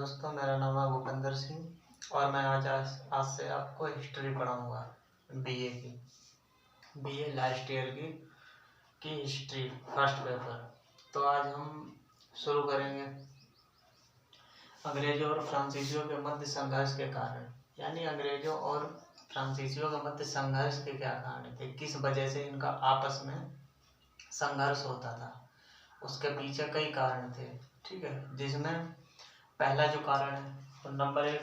दोस्तों, मेरा नाम है भूपेंद्र सिंह और मैं आज से आपको हिस्ट्री पढ़ाऊँगा। बीए की बीए लास्ट ईयर की हिस्ट्री फर्स्ट पेपर। तो आज हम शुरू करेंगे अंग्रेजों और फ्रांसीसियों के मध्य संघर्ष के कारण, यानी अंग्रेजों और फ्रांसीसियों के मध्य संघर्ष के क्या कारण थे, किस वजह से इनका आपस में संघर्ष होता था। उसके पीछे कई कारण थे, ठीक है। जिसमें पहला जो कारण है वो नंबर 1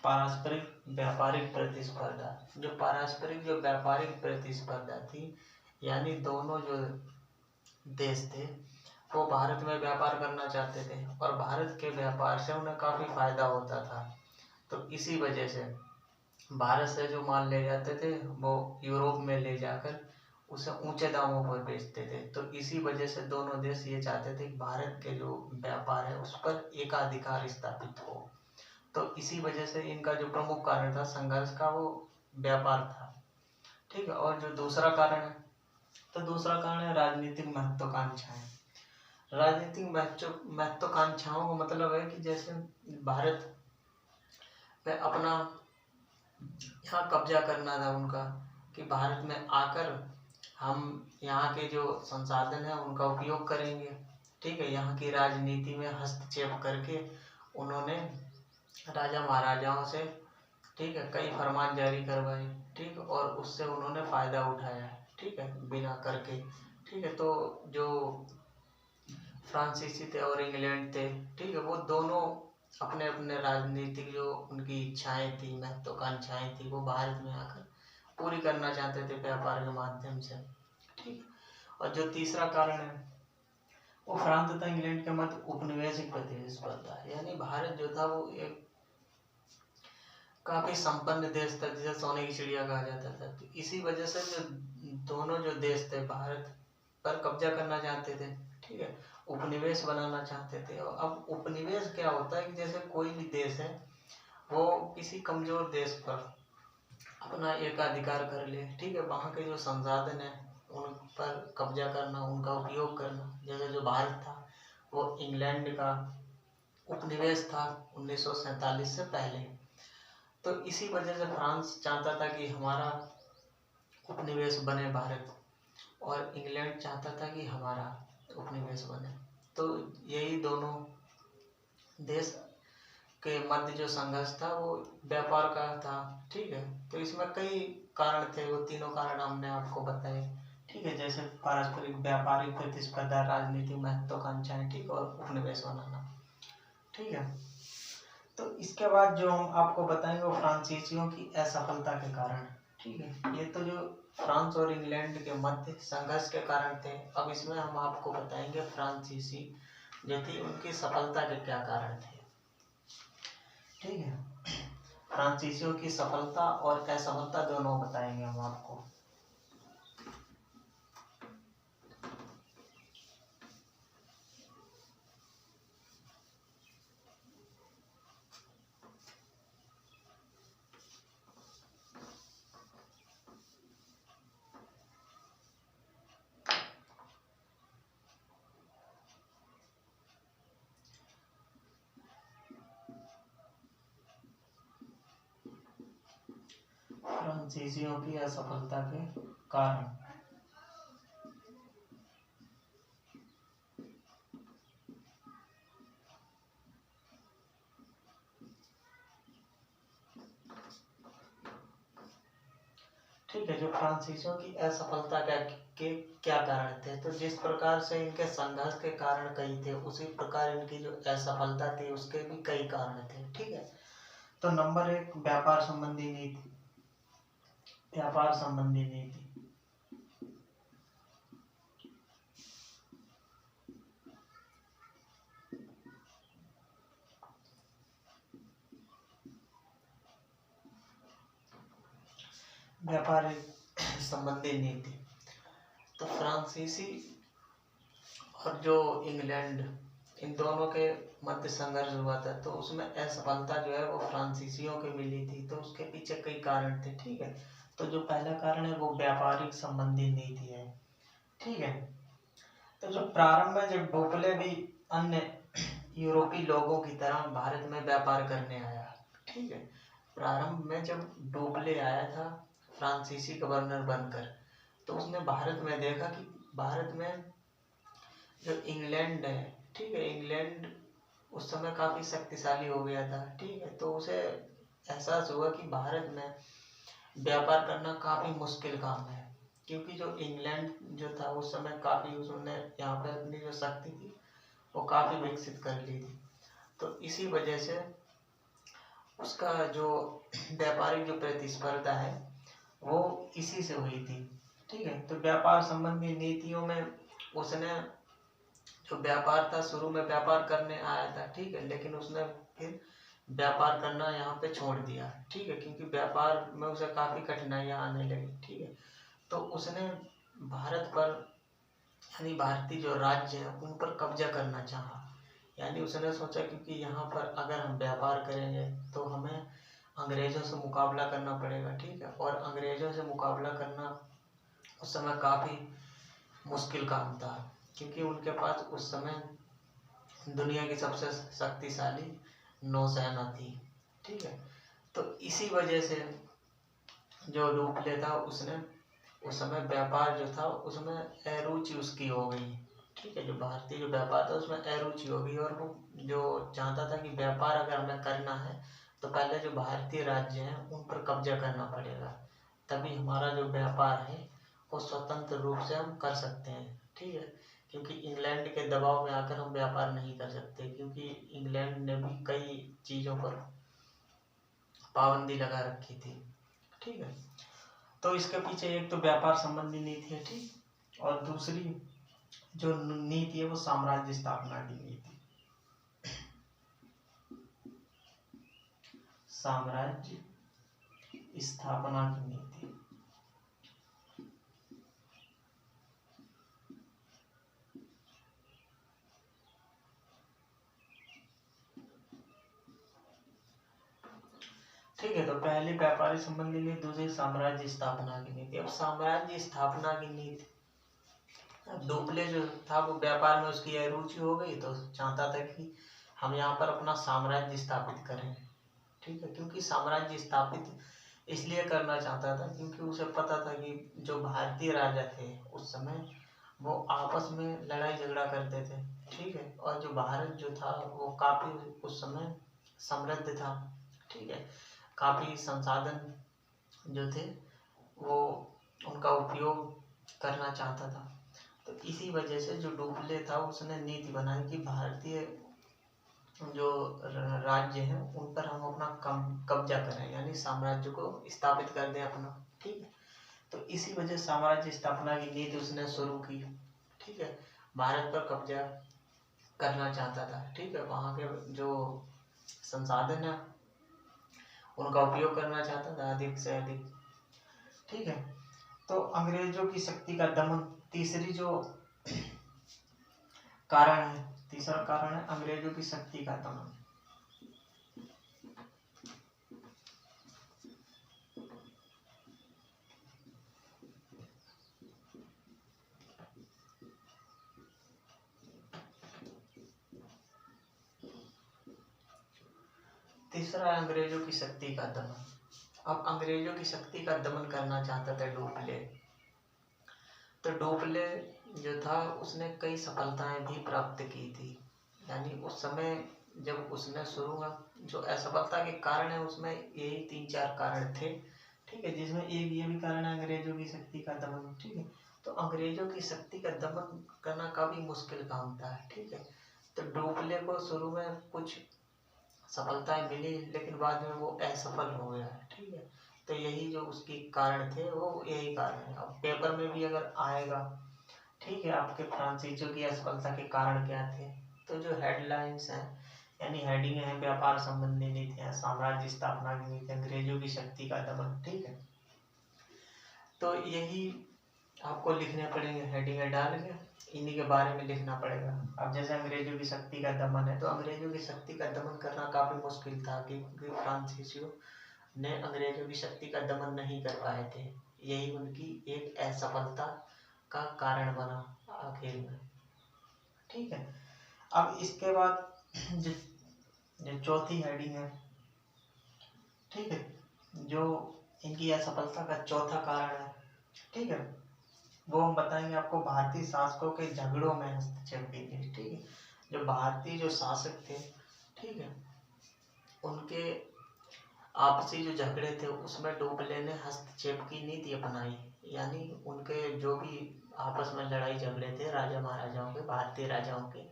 पारस्परिक व्यापारिक प्रतिस्पर्धा। जो व्यापारिक प्रतिस्पर्धा थी, यानी दोनों जो देश थे वो भारत में व्यापार करना चाहते थे और भारत के व्यापार से उन्हें काफ़ी फायदा होता था। तो इसी वजह से भारत से जो माल ले जाते थे वो यूरोप में ले जाकर उसे ऊंचे दामों पर बेचते थे। तो इसी वजह से दोनों देश ये चाहते थे कि भारत के जो व्यापार है उस पर एकाधिकार स्थापित हो। तो इसी वजह से इनका जो प्रमुख कारण था संघर्ष का वो व्यापार था, ठीक है। और जो दूसरा कारण है, तो दूसरा कारण है राजनीतिक महत्वाकांक्षाएं। राजनीतिक महत्वाकांक्षाओं का मतलब है कि जैसे भारत पे अपना यहाँ कब्जा करना था उनका, कि भारत में आकर हम यहाँ के जो संसाधन हैं उनका उपयोग करेंगे, ठीक है। यहाँ की राजनीति में हस्तक्षेप करके उन्होंने राजा महाराजाओं से, ठीक है, कई फरमान जारी करवाए, ठीक, और उससे उन्होंने फ़ायदा उठाया, ठीक है, बिना करके, ठीक है। तो जो फ्रांसीसी थे और इंग्लैंड थे, ठीक है, वो दोनों अपने अपने राजनीतिक जो उनकी इच्छाएं थी, महत्वाकांक्षाएं थी, वो भारत में आकर पूरी करना चाहते थे व्यापार के माध्यम से, ठीक। और जो तीसरा कारण है वो फ्रांस तथा इंग्लैंड के मध्य उपनिवेशिक प्रतिस्पर्धा, यानी भारत जो था वो एक काफी संपन्न देश था, जिसे सोने की चिड़िया कहा जाता था। तो इसी वजह से जो दोनों जो देश थे भारत पर कब्जा करना चाहते थे, ठीक है, उपनिवेश बनाना चाहते थे। और अब उपनिवेश क्या होता है कि जैसे कोई भी देश है वो किसी कमजोर देश पर अपना एकाधिकार कर ले, ठीक है, वहाँ के जो संसाधन है उन पर कब्जा करना, उनका उपयोग करना। जैसे जो भारत था वो इंग्लैंड का उपनिवेश था 1947 से पहले। तो इसी वजह से फ्रांस चाहता था कि हमारा उपनिवेश बने भारत, और इंग्लैंड चाहता था कि हमारा उपनिवेश बने। तो यही दोनों देश के मध्य जो संघर्ष था वो व्यापार का था, ठीक है। तो इसमें कई कारण थे, वो तीनों कारण हमने आपको बताए, ठीक है। जैसे पारस्परिक व्यापारिक प्रतिस्पर्धा, राजनीतिक महत्वाकांक्षाएं, ठीक, और उपनिवेश बनाना, ठीक है। तो इसके बाद जो हम आपको बताएंगे वो फ्रांसीसियों की असफलता के कारण, ठीक है। ये तो जो फ्रांस और इंग्लैंड के मध्य संघर्ष के कारण थे। अब इसमें हम आपको बताएंगे फ्रांसीसी जो थी उनकी सफलता के क्या कारण थे, ठीक है। फ्रांसीसियों की सफलता और असफलता दोनों बताएंगे हम आपको। फ्रांसीसियों की असफलता के कारण, ठीक है। जो फ्रांसीसियों की असफलता के क्या कारण थे, तो जिस प्रकार से इनके संघर्ष के कारण कई थे, उसी प्रकार इनकी जो असफलता थी उसके भी कई कारण थे, ठीक है। तो नंबर 1 व्यापार संबंधी नीति। व्यापार संबंधी नीति, व्यापारिक संबंधी नीति। तो फ्रांसीसी और जो इंग्लैंड, इन दोनों के मध्य संघर्ष हुआ था, तो उसमें असफलता जो है वो फ्रांसीसियों को मिली थी। तो उसके पीछे कई कारण थे, ठीक है। तो जो पहला कारण है वो व्यापारिक संबंधी नीति है, ठीक है। तो जो प्रारंभ में जब डोपले भी अन्य यूरोपीय लोगों की तरह भारत में व्यापार करने आया। ठीक है, प्रारंभ में जब डुप्ले आया था फ्रांसीसी गवर्नर बनकर, तो उसने भारत में देखा कि भारत में जो इंग्लैंड है, ठीक है, इंग्लैंड उस समय काफ़ी शक्तिशाली हो गया था। ठीक है, तो उसे एहसास हुआ कि भारत में व्यापार करना काफ़ी मुश्किल काम है, क्योंकि जो इंग्लैंड जो था उस समय काफ़ी उसने यहाँ पर अपनी जो शक्ति थी वो काफ़ी विकसित कर ली थी। तो इसी वजह से उसका जो व्यापारिक जो प्रतिस्पर्धा है वो इसी से हुई थी। ठीक है, तो व्यापार संबंधी नीतियों में उसने जो व्यापार था, शुरू में व्यापार करने आया था, ठीक है, लेकिन उसने फिर व्यापार करना यहाँ पे छोड़ दिया। ठीक है, क्योंकि व्यापार में उसे काफ़ी कठिनाइयाँ आने लगी। ठीक है, तो उसने भारत पर यानी भारतीय जो राज्य है उन पर कब्जा करना चाहा। यानी उसने सोचा क्योंकि यहाँ पर अगर हम व्यापार करेंगे तो हमें अंग्रेज़ों से मुकाबला करना पड़ेगा। ठीक है, और अंग्रेज़ों से मुकाबला करना उस समय काफ़ी मुश्किल काम था, क्योंकि उनके पास उस समय दुनिया की सबसे शक्तिशाली नौसेना थी। ठीक है, तो इसी वजह से जो डुप्ले था उसने उस समय व्यापार जो था उसमें अरुचि उसकी हो गई। ठीक है, जो भारतीय जो व्यापार था उसमें अरुचि हो गई, और वो जो चाहता था कि व्यापार अगर हमें करना है तो पहले जो भारतीय राज्य हैं उन पर कब्जा करना पड़ेगा, तभी हमारा जो व्यापार है वो स्वतंत्र रूप से हम कर सकते हैं। ठीक है, क्योंकि इंग्लैंड के दबाव में आकर हम व्यापार नहीं कर सकते, क्योंकि इंग्लैंड ने भी कई चीज़ों पर पाबंदी लगा रखी थी। ठीक है, तो इसके पीछे एक तो व्यापार संबंधी नीति है, ठीक, और दूसरी जो नीति है वो साम्राज्य स्थापना की नीति। साम्राज्य स्थापना की नीति। ठीक है, तो पहली व्यापारी संबंधी नीति, दूसरी साम्राज्य स्थापना की नीति। अब साम्राज्य स्थापना की नीति, डुप्ले जो था वो व्यापार में उसकी अरुचि हो गई, तो चाहता था कि हम यहाँ पर अपना साम्राज्य स्थापित करें। ठीक है, क्योंकि साम्राज्य स्थापित इसलिए करना चाहता था क्योंकि उसे पता था कि जो भारतीय राजा थे उस समय वो आपस में लड़ाई झगड़ा करते थे। ठीक है, और जो भारत जो था वो काफ़ी उस समय समृद्ध था। ठीक है, काफ़ी संसाधन जो थे वो उनका उपयोग करना चाहता था। तो इसी वजह से जो डुप्ले था उसने नीति बनाई कि भारतीय जो राज्य हैं उन पर हम अपना कब्जा करें, यानी साम्राज्य को स्थापित कर दें अपना। ठीक है, तो इसी वजह साम्राज्य स्थापना की नीति उसने शुरू की। ठीक है, भारत पर कब्जा करना चाहता था। ठीक है, वहाँ के जो संसाधन है उनका उपयोग करना चाहता था अधिक से अधिक। ठीक है, तो अंग्रेजों की शक्ति का दमन, तीसरी जो कारण है, तीसरा कारण है अंग्रेजों की शक्ति का दमन। तीसरा अंग्रेजों की शक्ति का दमन। अब अंग्रेजों की शक्ति का दमन करना चाहता था डुप्ले। तो डुप्ले जो था उसने कई सफलताएं भी प्राप्त की थी। यानी उस समय जब उसने शुरू में जो असफलता के कारण है उसमें यही 3-4 कारण थे। ठीक है, जिसमें एक ये भी कारण है अंग्रेजों की शक्ति का दमन। ठीक है, तो अंग्रेजों की शक्ति का दमन करना काफ़ी मुश्किल काम था। ठीक है, तो डुप्ले को शुरू में कुछ सफलताएं मिली, लेकिन बाद में वो असफल हो गया। ठीक है, तो यही जो उसके कारण थे वो यही कारण है। अब पेपर में भी अगर आएगा, ठीक है, आपके फ्रांसीसियों की असफलता के कारण क्या थे, तो जो हेडलाइंस हैं यानी हेडिंग है, व्यापार संबंधी नीतियाँ, साम्राज्य स्थापना की नीति, अंग्रेजों की शक्ति का दमन। ठीक है, तो यही आपको लिखने पड़ेंगे, हेडिंग डाल के इन्हीं के बारे में लिखना पड़ेगा। अब जैसे अंग्रेजों की शक्ति का दमन है, तो अंग्रेजों की शक्ति का दमन करना काफ़ी मुश्किल था, क्योंकि फ्रांसीसियों ने अंग्रेजों की शक्ति का दमन नहीं कर पाए थे। यही उनकी एक असफलता का कारण बना आखिर में। ठीक है, अब इसके बाद जो जो चौथी हेडिंग है, ठीक है, जो इनकी असफलता का चौथा कारण है, ठीक है, वो हम बताएंगे आपको भारतीय शासकों के झगड़ों में हस्तक्षेप के लिए। ठीक है, जो भारतीय जो शासक थे, ठीक है, उनके आपसी जो झगड़े थे उसमें डोपले ने हस्तक्षेप की नीति अपनाई। यानी उनके जो भी आपस में लड़ाई झगड़े थे राजा महाराजाओं के, भारतीय राजाओं के,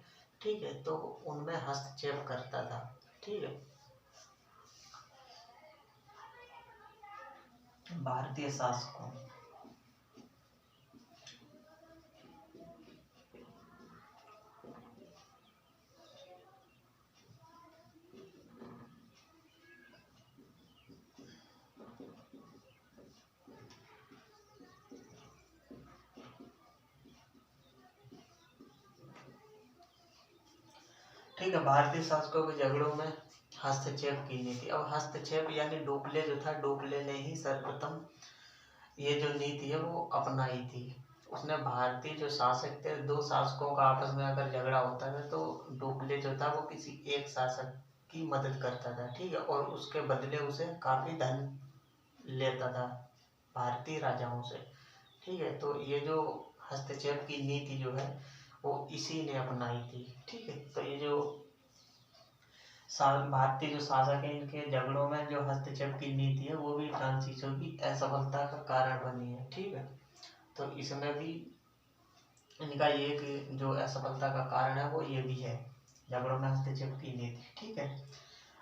ठीक है, तो उनमें हस्तक्षेप करता था। ठीक है, भारतीय शासकों, ठीक है, भारतीय शासकों के झगड़ों में हस्तक्षेप की नीति। अब हस्तक्षेप यानी डोपले जो था, डोपले ने ही सर्वप्रथम ये जो नीति है वो अपनाई थी। उसने भारतीय जो शासक थे, दो शासकों का आपस में अगर झगड़ा होता था तो डोपले जो था वो किसी एक शासक की मदद करता था। ठीक है, और उसके बदले उसे काफी धन लेता था भारतीय राजाओं से। ठीक है, तो ये जो हस्तक्षेप की नीति जो है वो इसी ने अपनाई थी। ठीक है, तो ये जो भारतीय जो शासक है इनके झगड़ों में जो हस्तक्षेप की नीति है वो भी फ्रांसीसियों की असफलता का कारण बनी है। ठीक है, तो इसमें भी इनका एक जो असफलता का कारण है वो ये भी है, झगड़ों में हस्तक्षेप की नीति। ठीक है,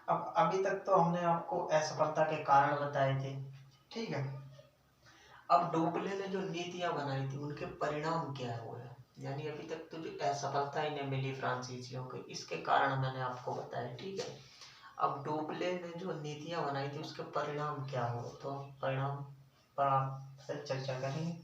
अब अभी तक तो हमने आपको असफलता के कारण बताए थे। ठीक है, अब डोपले ने जो नीतियां बनाई थी उनके परिणाम क्या हुए, यानी अभी तक तो जो असफलता इन्हें मिली फ्रांसीसियों के, इसके कारण मैंने आपको बताया। ठीक है, अब डोपले ने जो नीतियां बनाई थी उसके परिणाम क्या हुए, तो परिणाम पर आपसे चर्चा करेंगे।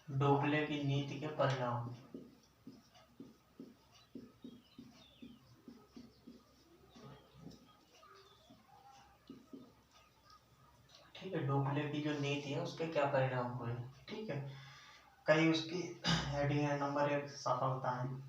डोपले की नीति के परिणाम, ठीक है, डोपले की जो नीति है उसके क्या परिणाम हुए। ठीक है, कई उसकी हेडिंग है। नंबर 1 सफलता है।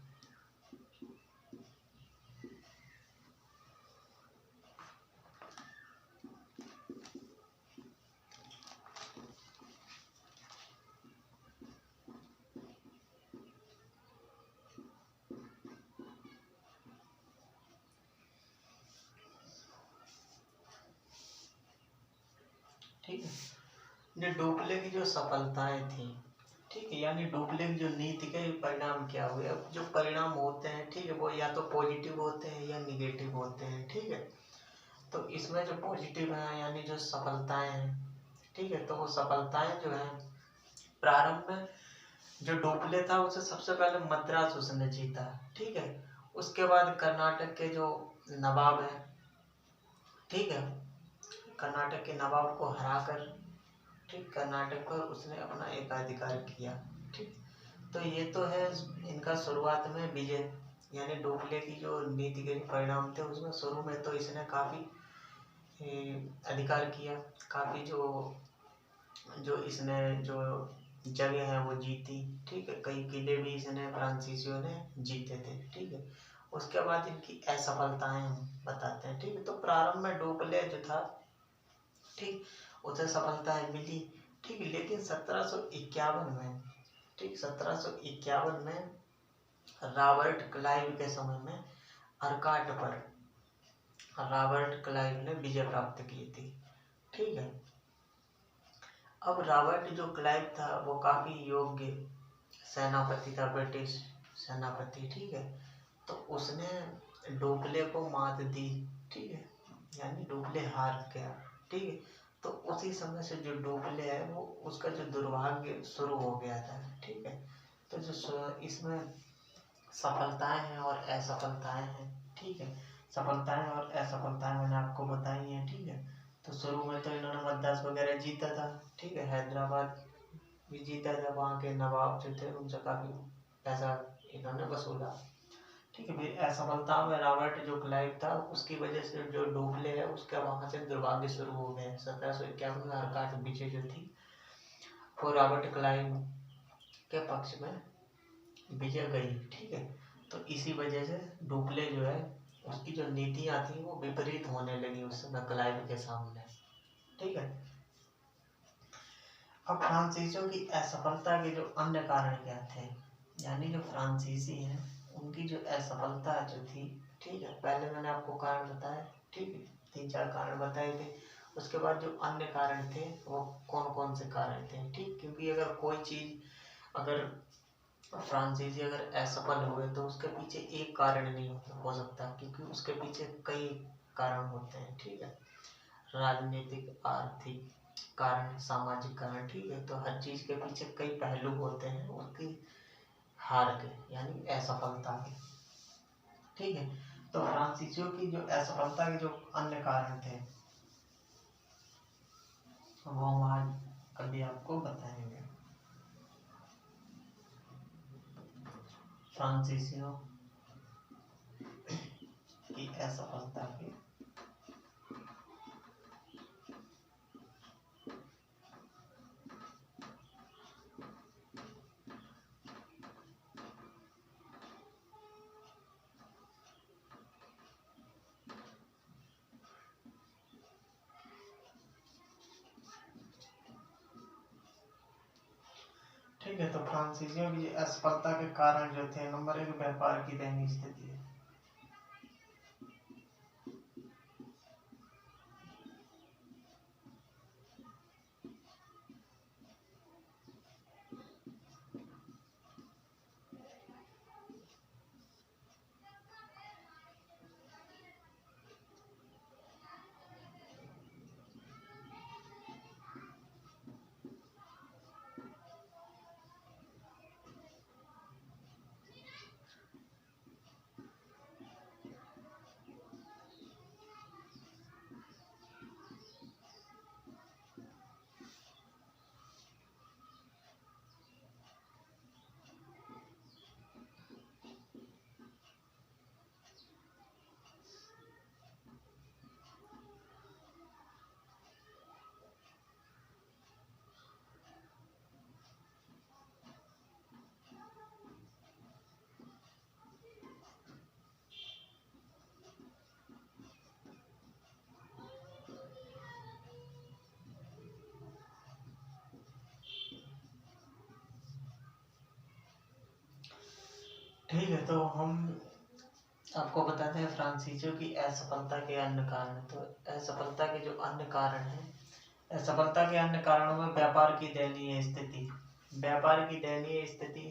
ठीक है, जो डोपले की जो सफलताएं थी, ठीक है, यानी डोपले की जो नीति के परिणाम क्या हुए। अब जो परिणाम होते हैं, ठीक है, वो या तो पॉजिटिव होते हैं या निगेटिव होते हैं। ठीक है, तो इसमें जो पॉजिटिव है यानी जो सफलताएं हैं, ठीक है, तो वो सफलताएं जो है, प्रारंभ में जो डोपले था उसे सबसे पहले मद्रास उसने जीता। ठीक है, उसके बाद कर्नाटक के जो नवाब है, ठीक है, कर्नाटक के नवाब को हराकर, ठीक, कर्नाटक पर उसने अपना एकाधिकार किया। ठीक, तो ये तो है इनका शुरुआत में विजय, यानी डोपले की जो नीति के परिणाम थे उसमें शुरू में तो इसने काफी अधिकार किया, काफी जो जो इसने जो जगह है वो जीती। ठीक है, कई किले भी इसने फ्रांसीसियों ने जीते थे। ठीक है, उसके बाद इनकी असफलताएं हम बताते हैं। ठीक है, तो प्रारंभ में डोपले जो था, ठीक, उसे सफलताएं मिली। ठीक, लेकिन 1751 में, ठीक, 1751 में रॉबर्ट क्लाइव के समय में अर्काट पर रॉबर्ट क्लाइव ने विजय प्राप्त की थी। ठीक है, अब रॉबर्ट जो क्लाइव था वो काफी योग्य सेनापति था, ब्रिटिश सेनापति। ठीक है, तो उसने डोपले को मात दी। ठीक है, यानी डोपले हार गया। ठीक है, तो उसी समय से जो डोपले है वो उसका जो दुर्भाग्य शुरू हो गया था। ठीक है, तो जो इसमें सफलताएं हैं और असफलताएं हैं, ठीक है। सफलताएं और असफलताएं मैंने आपको बताई हैं, ठीक है। तो शुरू में तो इन्होंने मद्रास वगैरह जीता था, ठीक है, हैदराबाद भी जीता था, वहाँ के नवाब जो थे उनसे काफ़ी पैसा इन्होंने वसूला, ठीक है। फिर असफलता में रॉबर्ट जो क्लाइव था उसकी वजह से जो डोबले है उसका वहाँ से दुर्भाग्य शुरू हो गया। 1751 में हरकत विजय जो थी वो रॉबर्ट क्लाइव के पक्ष में विजय गई, ठीक है। तो इसी वजह से डुप्ले जो है उसकी जो नीतियाँ थी वो विपरीत होने लगी उस समय क्लाइव के सामने, ठीक है। अब फ्रांसीसियों की असफलता के जो अन्य कारण क्या थे, यानी जो फ्रांसीसी हैं उनकी जो असफलता जो थी, ठीक है, पहले मैंने आपको कारण बताया, ठीक है, 3-4 कारण बताए थे। उसके बाद जो अन्य कारण थे वो कौन कौन से कारण थे, ठीक, क्योंकि अगर कोई चीज़ अगर फ्रांसीसी अगर असफल हुए तो उसके पीछे एक कारण नहीं हो सकता, क्योंकि उसके पीछे कई कारण होते हैं, ठीक है, राजनीतिक, आर्थिक कारण, सामाजिक कारण, ठीक है। तो हर चीज़ के पीछे कई पहलू होते हैं उसकी हार के, यानी असफलता के, ठीक है। तो फ्रांसीसियों की जो असफलता के जो अन्य कारण थे वो हम आज अभी आपको बताएंगे। फ्रांसीसियों की असफलता के ठीक है। तो फ्रांसीसियों की असफलता के कारण जो थे, नंबर 1 व्यापार की दयनीय स्थिति है। ठीक है। तो हम आपको बताते हैं फ्रांसीसियों की असफलता के अन्य कारण। तो असफलता के जो अन्य कारण हैं, असफलता के अन्य कारणों में व्यापार की दयनीय स्थिति। व्यापार की दयनीय स्थिति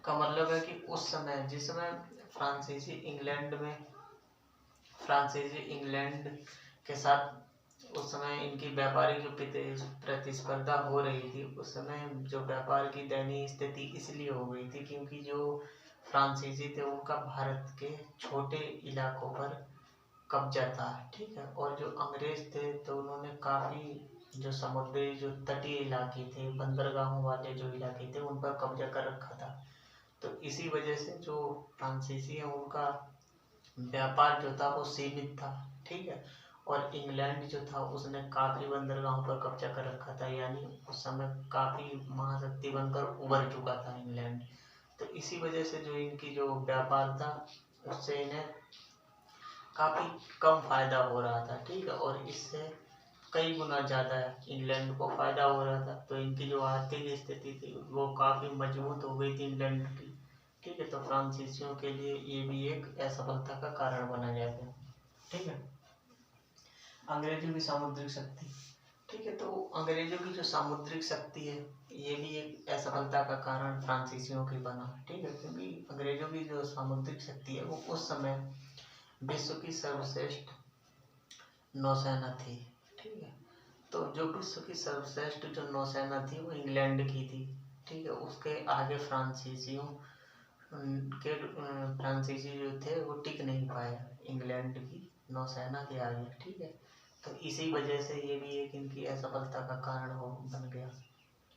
का मतलब है कि उस समय जिस समय फ्रांसीसी इंग्लैंड के साथ उस समय इनकी व्यापारिक जो प्रतिस्पर्धा हो रही थी, उस समय जो व्यापार की दयनीय स्थिति इसलिए हो गई थी क्योंकि जो फ्रांसीसी थे उनका भारत के छोटे इलाकों पर कब्जा था, ठीक है। और जो अंग्रेज थे तो उन्होंने काफ़ी जो समुद्री जो तटीय इलाके थे, बंदरगाहों वाले जो इलाके थे उन पर कब्जा कर रखा था। तो इसी वजह से जो फ्रांसीसी है उनका व्यापार जो था वो सीमित था, ठीक है। और इंग्लैंड जो था उसने काफ़ी बंदरगाहों पर कब्जा कर रखा था, यानी उस समय काफ़ी महाशक्ति बनकर उभर चुका था इंग्लैंड। तो इसी वजह से जो इनकी जो व्यापार था उससे इन्हें काफ़ी कम फायदा हो रहा था, ठीक है। और इससे कई गुना ज़्यादा इंग्लैंड को फायदा हो रहा था। तो इनकी जो आर्थिक स्थिति थी वो काफ़ी मजबूत हो गई थी इंग्लैंड की, ठीक है। तो फ्रांसीसियों के लिए ये भी एक असफलता का कारण बना जाता है, ठीक है। अंग्रेजों की सामुद्रिक शक्ति, ठीक है। तो अंग्रेजों की जो सामुद्रिक शक्ति है ये भी एक असफलता का कारण फ्रांसीसियों की बना, ठीक है, क्योंकि अंग्रेजों की जो सामुद्रिक शक्ति है वो उस समय विश्व की सर्वश्रेष्ठ नौसेना थी, ठीक है। तो जो विश्व की सर्वश्रेष्ठ जो नौसेना थी वो इंग्लैंड की थी, ठीक है। उसके आगे फ्रांसीसियों के फ्रांसीसी जो थे वो टिक नहीं पाए इंग्लैंड की नौसेना के आगे, ठीक है। तो इसी वजह से ये भी एक इनकी असफलता का कारण हो बन गया,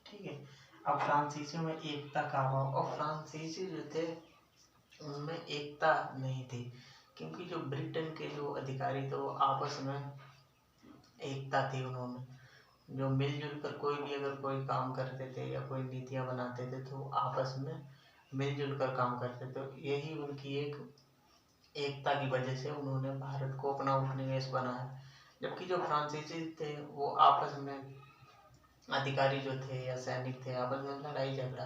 ठीक है। अब फ्रांसीसियों में एकता का अभाव, और फ्रांसीसी जो थे उनमें एकता नहीं थी, क्योंकि जो ब्रिटेन के जो अधिकारी थे वो आपस में एकता थी उन्होंने, जो मिलजुल कर कोई भी अगर कोई काम करते थे या कोई नीतियां बनाते थे तो आपस में मिलजुल कर काम करते थे। तो यही उनकी एक एकता की वजह से उन्होंने भारत को अपना उपनिवेश बनाया। जबकि जो फ्रांसीसी थे वो आपस में अधिकारी जो थे या सैनिक थे आपस में लड़ाई झगड़ा,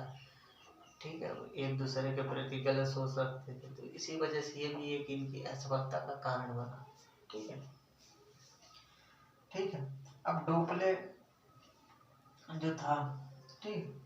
ठीक है, एक दूसरे के प्रति गलत सोच रखते थे। तो इसी वजह से ये भी एक इनकी असफलता का कारण बना, ठीक है। ठीक है, अब डोपले जो था, ठीक,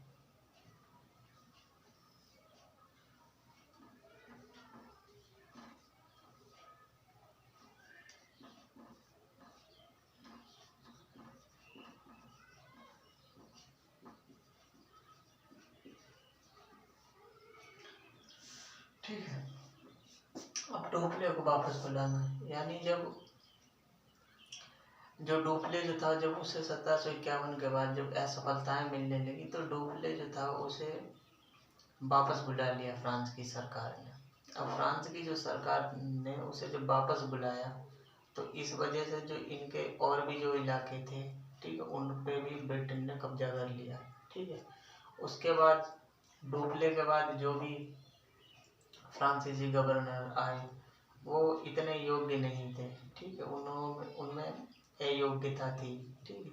ठीक है। अब डोपले को वापस बुलाना, यानी जब जो डोपले जो था जब उसे 1751 के बाद जब असफलताएं मिलने लगी तो डोपले जो था उसे वापस बुला लिया फ्रांस की सरकार ने। अब फ्रांस की जो सरकार ने उसे जब वापस बुलाया तो इस वजह से जो इनके और भी जो इलाके थे, ठीक है, उन पे भी ब्रिटेन ने कब्जा कर लिया, ठीक है। उसके बाद डोपले के बाद जो भी फ्रांसीसी गवर्नर आए वो इतने योग्य नहीं थे, ठीक है, उन्होंने उनमें अयोग्यता थी, ठीक है,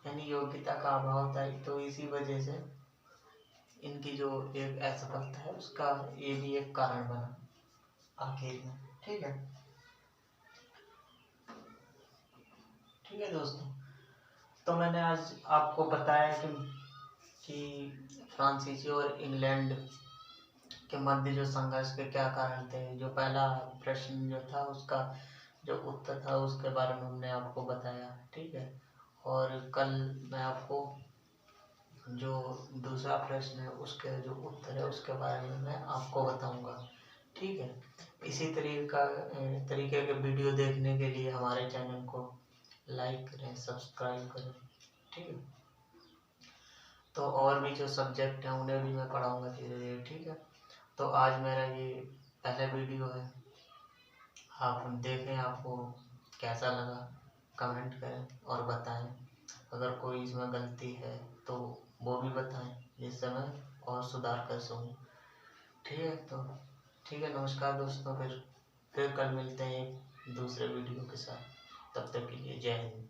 यानी योग्यता का अभाव था। तो इसी वजह से इनकी जो एक असफलता है उसका ये भी एक कारण बना आखिर में, ठीक है। ठीक है दोस्तों, तो मैंने आज आपको बताया कि फ्रांसीसी और इंग्लैंड के मध्य जो संघर्ष के क्या कारण थे। जो पहला प्रश्न जो था उसका जो उत्तर था उसके बारे में हमने आपको बताया, ठीक है। और कल मैं आपको जो दूसरा प्रश्न है उसके जो उत्तर है उसके बारे में मैं आपको बताऊंगा, ठीक है। इसी तरीके के वीडियो देखने के लिए हमारे चैनल को लाइक करें, सब्सक्राइब करें, ठीक है। तो और भी जो सब्जेक्ट हैं उन्हें भी मैं पढ़ाऊंगा धीरे धीरे, ठीक है। तो आज मेरा ये पहला वीडियो है, आप देखें, आपको कैसा लगा कमेंट करें और बताएं। अगर कोई इसमें गलती है तो वो भी बताएं जिससे मैं और सुधार कर सकूँ, ठीक है। तो ठीक है, नमस्कार दोस्तों, फिर कल मिलते हैं एक दूसरे वीडियो के साथ। तब तक के लिए जय हिंद।